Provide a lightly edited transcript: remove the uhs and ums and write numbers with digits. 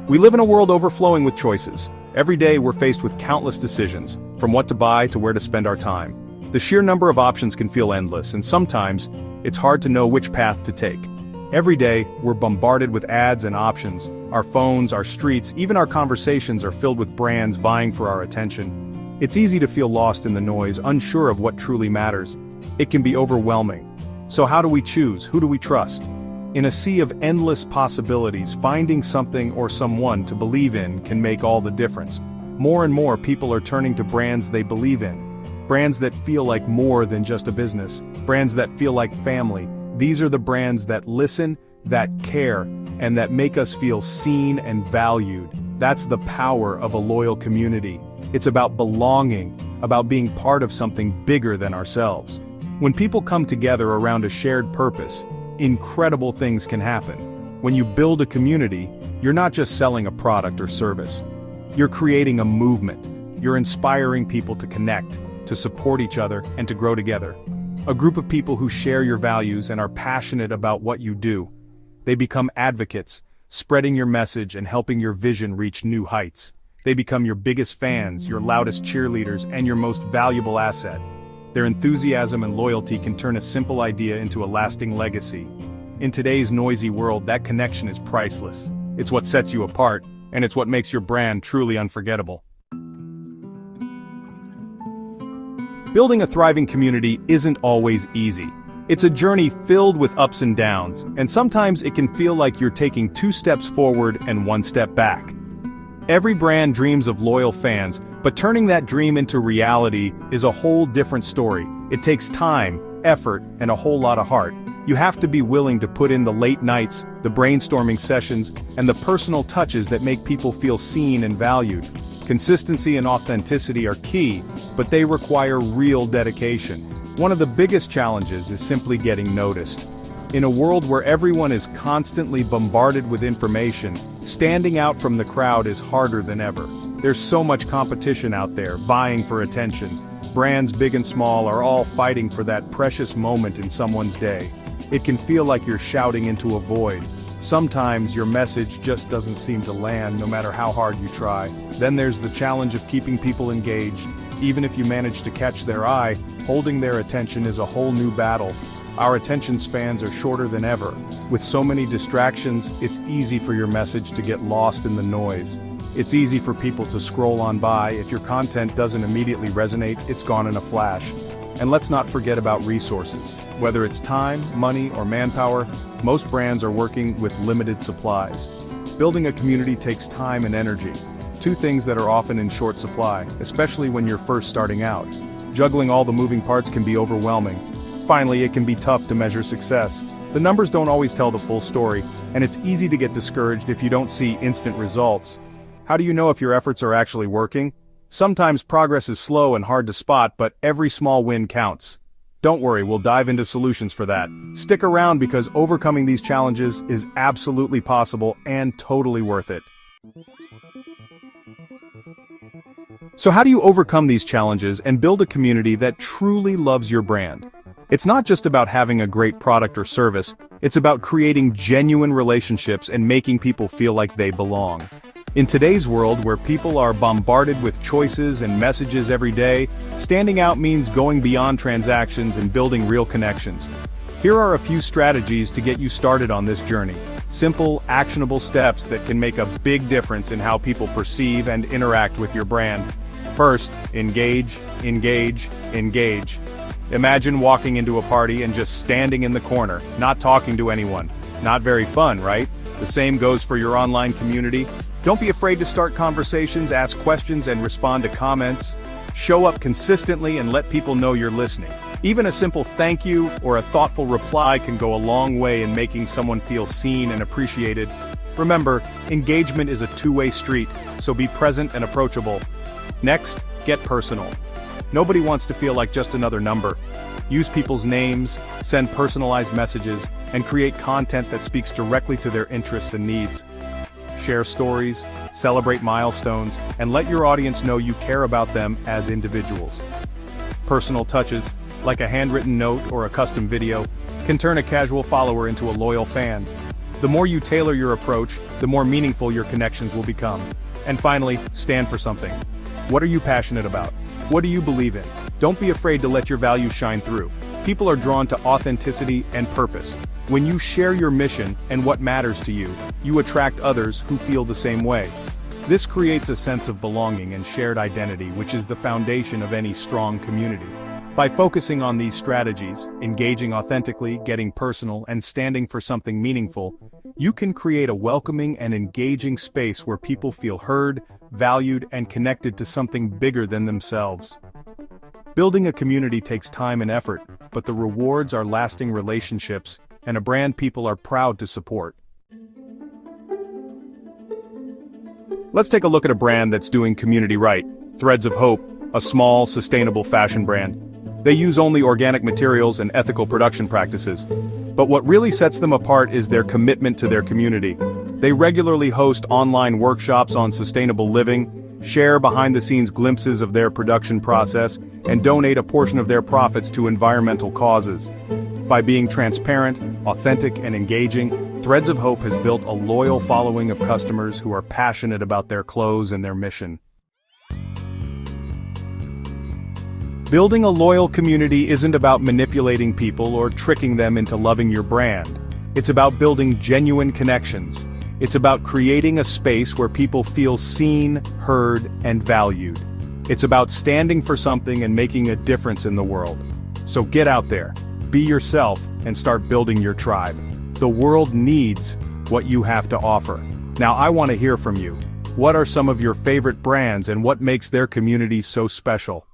We live in a world overflowing with choices. Every day we're faced with countless decisions, from what to buy to where to spend our time. The sheer number of options can feel endless, and sometimes, it's hard to know which path to take. Every day, we're bombarded with ads and options. Our phones, our streets, even our conversations are filled with brands vying for our attention. It's easy to feel lost in the noise, unsure of what truly matters. It can be overwhelming. So how do we choose? Who do we trust? In a sea of endless possibilities, finding something or someone to believe in can make all the difference. More and more people are turning to brands they believe in. Brands that feel like more than just a business. Brands that feel like family. These are the brands that listen, that care, and that make us feel seen and valued. That's the power of a loyal community. It's about belonging, about being part of something bigger than ourselves. When people come together around a shared purpose, incredible things can happen. When you build a community, you're not just selling a product or service. You're creating a movement. You're inspiring people to connect, to support each other, and to grow together. A group of people who share your values and are passionate about what you do. They become advocates, spreading your message and helping your vision reach new heights. They become your biggest fans, your loudest cheerleaders, and your most valuable asset. Their enthusiasm and loyalty can turn a simple idea into a lasting legacy. In today's noisy world, that connection is priceless. It's what sets you apart, and it's what makes your brand truly unforgettable. Building a thriving community isn't always easy. It's a journey filled with ups and downs, and sometimes it can feel like you're taking 2 steps forward and 1 step back. Every brand dreams of loyal fans, but turning that dream into reality is a whole different story. It takes time, effort, and a whole lot of heart. You have to be willing to put in the late nights, the brainstorming sessions, and the personal touches that make people feel seen and valued. Consistency and authenticity are key, but they require real dedication. One of the biggest challenges is simply getting noticed. In a world where everyone is constantly bombarded with information, standing out from the crowd is harder than ever. There's so much competition out there, vying for attention. Brands big and small are all fighting for that precious moment in someone's day. It can feel like you're shouting into a void. Sometimes your message just doesn't seem to land, no matter how hard you try. Then there's the challenge of keeping people engaged. Even if you manage to catch their eye, holding their attention is a whole new battle. Our attention spans are shorter than ever. With so many distractions, it's easy for your message to get lost in the noise. It's easy for people to scroll on by. If your content doesn't immediately resonate, it's gone in a flash. And let's not forget about resources. Whether it's time, money, or manpower, most brands are working with limited supplies. Building a community takes time and energy, 2 things that are often in short supply, especially when you're first starting out. Juggling all the moving parts can be overwhelming. Finally, it can be tough to measure success. The numbers don't always tell the full story, and it's easy to get discouraged if you don't see instant results. How do you know if your efforts are actually working? Sometimes progress is slow and hard to spot, but every small win counts. Don't worry, we'll dive into solutions for that. Stick around because overcoming these challenges is absolutely possible and totally worth it. So how do you overcome these challenges and build a community that truly loves your brand? It's not just about having a great product or service, it's about creating genuine relationships and making people feel like they belong. In today's world where people are bombarded with choices and messages every day, standing out means going beyond transactions and building real connections. Here are a few strategies to get you started on this journey. Simple, actionable steps that can make a big difference in how people perceive and interact with your brand. First, engage, engage, engage. Imagine walking into a party and just standing in the corner, not talking to anyone. Not very fun, right? The same goes for your online community. Don't be afraid to start conversations, ask questions, and respond to comments. Show up consistently and let people know you're listening. Even a simple thank you or a thoughtful reply can go a long way in making someone feel seen and appreciated. Remember, engagement is a 2-way street, so be present and approachable. Next, get personal. Nobody wants to feel like just another number. Use people's names, send personalized messages, and create content that speaks directly to their interests and needs. Share stories, celebrate milestones, and let your audience know you care about them as individuals. Personal touches, like a handwritten note or a custom video, can turn a casual follower into a loyal fan. The more you tailor your approach, the more meaningful your connections will become. And finally, stand for something. What are you passionate about? What do you believe in? Don't be afraid to let your values shine through. People are drawn to authenticity and purpose. When you share your mission and what matters to you, you attract others who feel the same way. This creates a sense of belonging and shared identity, which is the foundation of any strong community. By focusing on these strategies, engaging authentically, getting personal, and standing for something meaningful, you can create a welcoming and engaging space where people feel heard, valued, and connected to something bigger than themselves. Building a community takes time and effort, but the rewards are lasting relationships and a brand people are proud to support. Let's take a look at a brand that's doing community right. Threads of Hope, a small, sustainable fashion brand. They use only organic materials and ethical production practices. But what really sets them apart is their commitment to their community. They regularly host online workshops on sustainable living, share behind-the-scenes glimpses of their production process, and donate a portion of their profits to environmental causes. By being transparent, authentic, and engaging, Threads of Hope has built a loyal following of customers who are passionate about their clothes and their mission. Building a loyal community isn't about manipulating people or tricking them into loving your brand. It's about building genuine connections. It's about creating a space where people feel seen, heard, and valued. It's about standing for something and making a difference in the world. So get out there, be yourself, and start building your tribe. The world needs what you have to offer. Now I want to hear from you. What are some of your favorite brands and what makes their community so special?